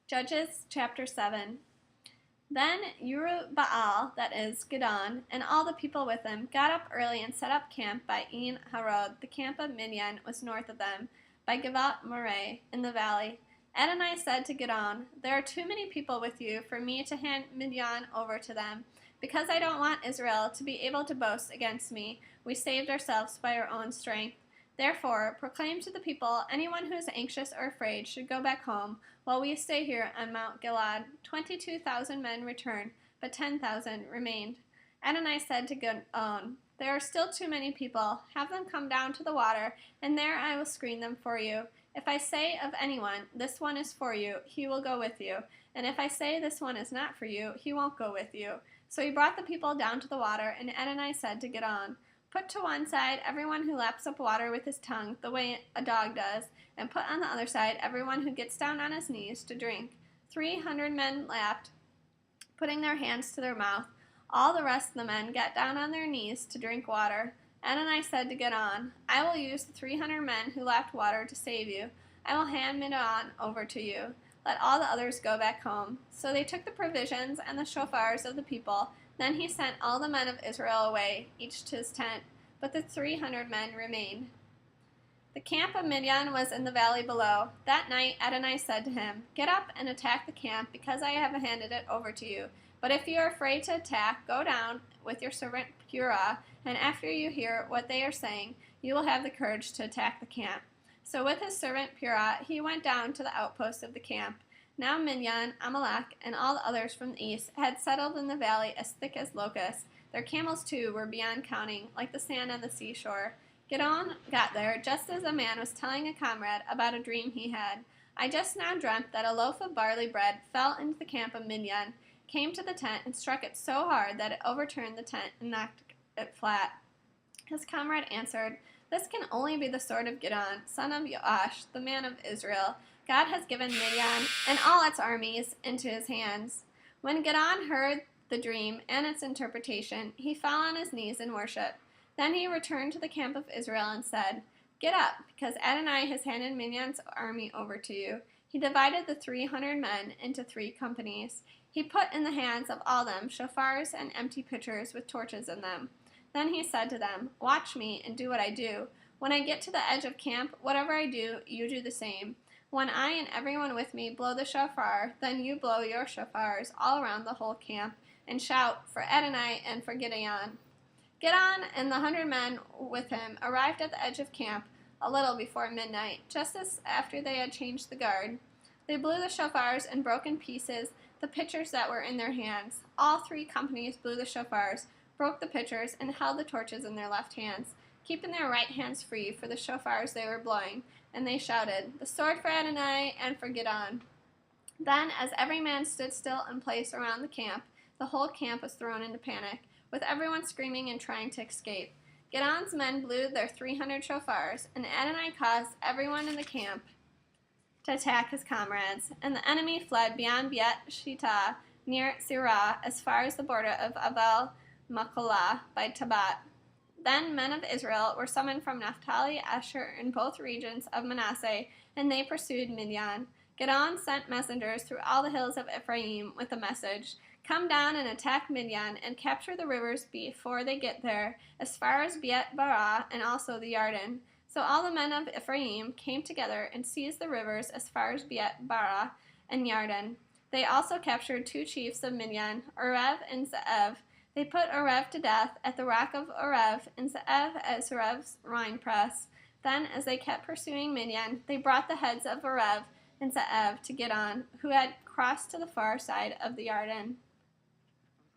Judges chapter 7. Then Jerubbaal, that is, Gideon, and all the people with him, got up early and set up camp by En Harod. The camp of Midian was north of them, by Givat Moreh, in the valley. Adonai said to Gideon, "There are too many people with you for me to hand Midian over to them. Because I don't want Israel to be able to boast against me, we saved ourselves by our own strength. Therefore, proclaim to the people, anyone who is anxious or afraid should go back home, while we stay here on Mount Gilead." 22,000 men returned, but 10,000 remained. Adonai said to Gideon, "There are still too many people. Have them come down to the water, and there I will screen them for you. If I say of anyone, 'This one is for you,' he will go with you. And if I say, 'This one is not for you,' he won't go with you." So he brought the people down to the water, and Adonai said to Gideon, "Put to one side everyone who laps up water with his tongue, the way a dog does, and put on the other side everyone who gets down on his knees to drink." 300 men lapped, putting their hands to their mouth. All the rest of the men got down on their knees to drink water. Adonai said to Gideon, "I will use the 300 men who lapped water to save you. I will hand Midian over to you. Let all the others go back home." So they took the provisions and the shofars of the people. Then he sent all the men of Israel away, each to his tent, but the 300 men remained. The camp of Midian was in the valley below. That night Adonai said to him, "Get up and attack the camp, because I have handed it over to you. But if you are afraid to attack, go down with your servant Purah, and after you hear what they are saying, you will have the courage to attack the camp." So with his servant Purah, he went down to the outposts of the camp. Now Midian, Amalek, and all the others from the east had settled in the valley as thick as locusts. Their camels, too, were beyond counting, like the sand on the seashore. Gideon got there just as a man was telling a comrade about a dream he had. "I just now dreamt that a loaf of barley bread fell into the camp of Midian, came to the tent, and struck it so hard that it overturned the tent and knocked it flat." His comrade answered, "This can only be the sword of Gideon, son of Joash, the man of Israel. God has given Midian and all its armies into his hands." When Gideon heard the dream and its interpretation, he fell on his knees in worship. Then he returned to the camp of Israel and said, "Get up, because Adonai has handed Midian's army over to you." He divided the 300 men into 3 companies. He put in the hands of all them shofars and empty pitchers with torches in them. Then he said to them, "Watch me and do what I do. When I get to the edge of camp, whatever I do, you do the same. When I and everyone with me blow the shofar, then you blow your shofars all around the whole camp, and shout for Adonai and for Gideon." Gideon and the 100 men with him arrived at the edge of camp a little before midnight, just as after they had changed the guard. They blew the shofars and broke in pieces the pitchers that were in their hands. All 3 companies blew the shofars, broke the pitchers, and held the torches in their left hands, keeping their right hands free for the shofars they were blowing, and they shouted, "The sword for Adonai and for Gideon." Then, as every man stood still in place around the camp, the whole camp was thrown into panic, with everyone screaming and trying to escape. Gideon's men blew their 300 shofars, and Adonai caused everyone in the camp to attack his comrades, and the enemy fled beyond Bet Shittah near Sirah as far as the border of Abel Macholah by Tabat. Then men of Israel were summoned from Naphtali, Asher, and both regions of Manasseh, and they pursued Midian. Gideon sent messengers through all the hills of Ephraim with a message, "Come down and attack Midian, and capture the rivers before they get there, as far as Bet Barah and also the Yarden." So all the men of Ephraim came together and seized the rivers as far as Bet Barah and Yarden. They also captured 2 chiefs of Midian, Orev and Zeev. They put Orev to death at the rock of Orev, and Zeev at Zorev's winepress. Then, as they kept pursuing Midian, they brought the heads of Orev and Zeev to Gideon, who had crossed to the far side of the Yarden.